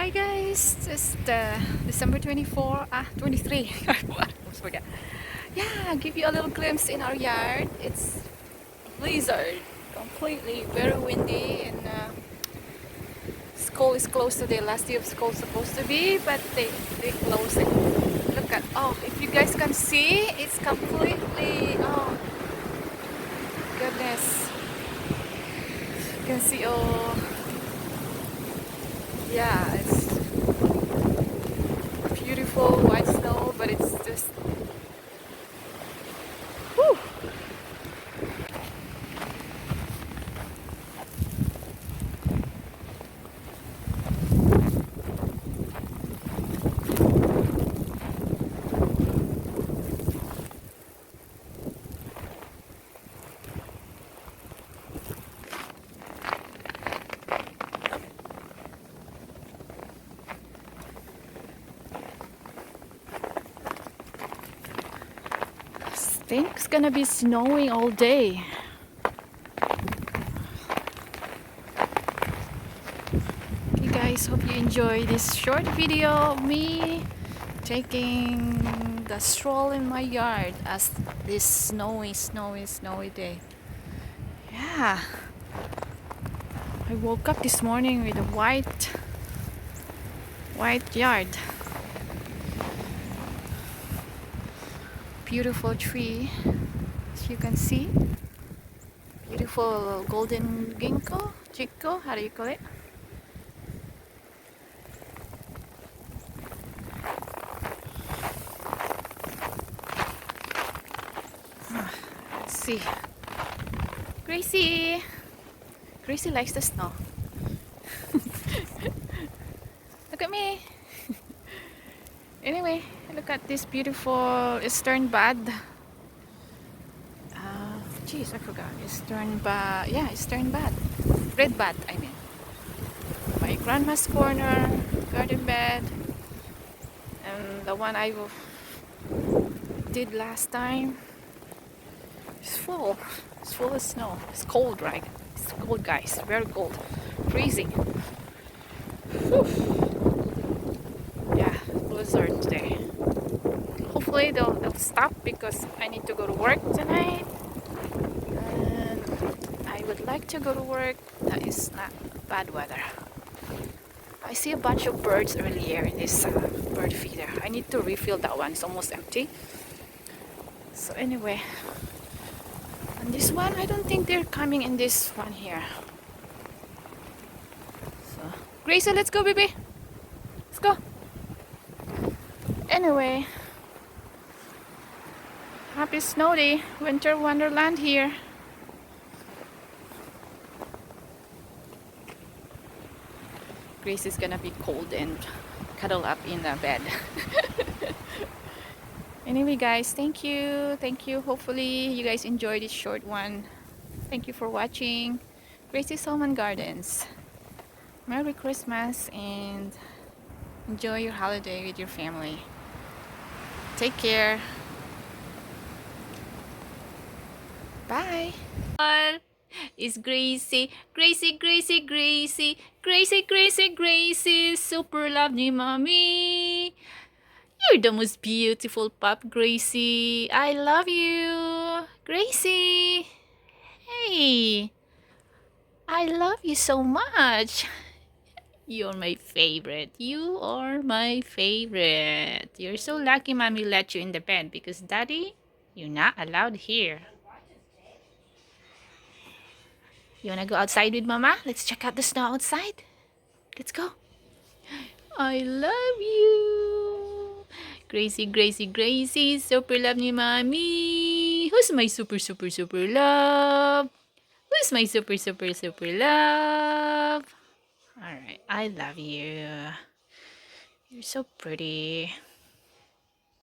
Hi guys, just December 24, 23, I almost forget. Yeah, give you a little glimpse in our yard. It's blizzard, completely very windy, and school is closed today. Last day of school is supposed to be, but they closed it. Look at, oh, if you guys can see, it's completely, oh goodness. You can see, oh yeah, it's beautiful white snow, but it's just, whew. Think it's gonna be snowing all day. Okay guys, hope you enjoy this short video of me taking the stroll in my yard as this snowy day. Yeah, I woke up this morning with a white yard. Beautiful tree, as you can see. Beautiful golden ginkgo, how do you call it? Let's see. Gracie! Gracie likes the snow. Look at me! Anyway, look at this beautiful eastern bud. Geez, I forgot. Eastern bud. Yeah, eastern bud. Red bud, I mean. My grandma's corner, garden bed. And the one I did last time is full. It's full of snow. It's cold, right? It's cold, guys. Very cold. Freezing. Whew. Yeah, blizzard today. Hopefully they'll stop because I need to go to work tonight. And I would like to go to work. That is not bad weather. I see a bunch of birds earlier in this bird feeder. I need to refill that one. It's almost empty. So anyway, on this one, I don't think they're coming in this one here. So, Gracie, let's go, baby. Let's go. Anyway, happy snow day, winter wonderland here. Grace is gonna be cold and cuddle up in the bed. Anyway guys, thank you. Hopefully you guys enjoyed this short one. Thank you for watching Gracie's Home and Gardens. Merry Christmas and enjoy your holiday with your family. Take care. Bye. It's Gracie, super lovely mommy. You're the most beautiful pup, Gracie. I love you, Gracie. Hey, I love you so much. You're my favorite. You are my favorite. You're so lucky mommy let you in the bed because daddy, you're not allowed here. You wanna go outside with mama? Let's check out the snow outside. Let's go. I love you. Gracie, super love ni mommy. Who's my super love? Who's my super love? Alright, I love you. You're so pretty.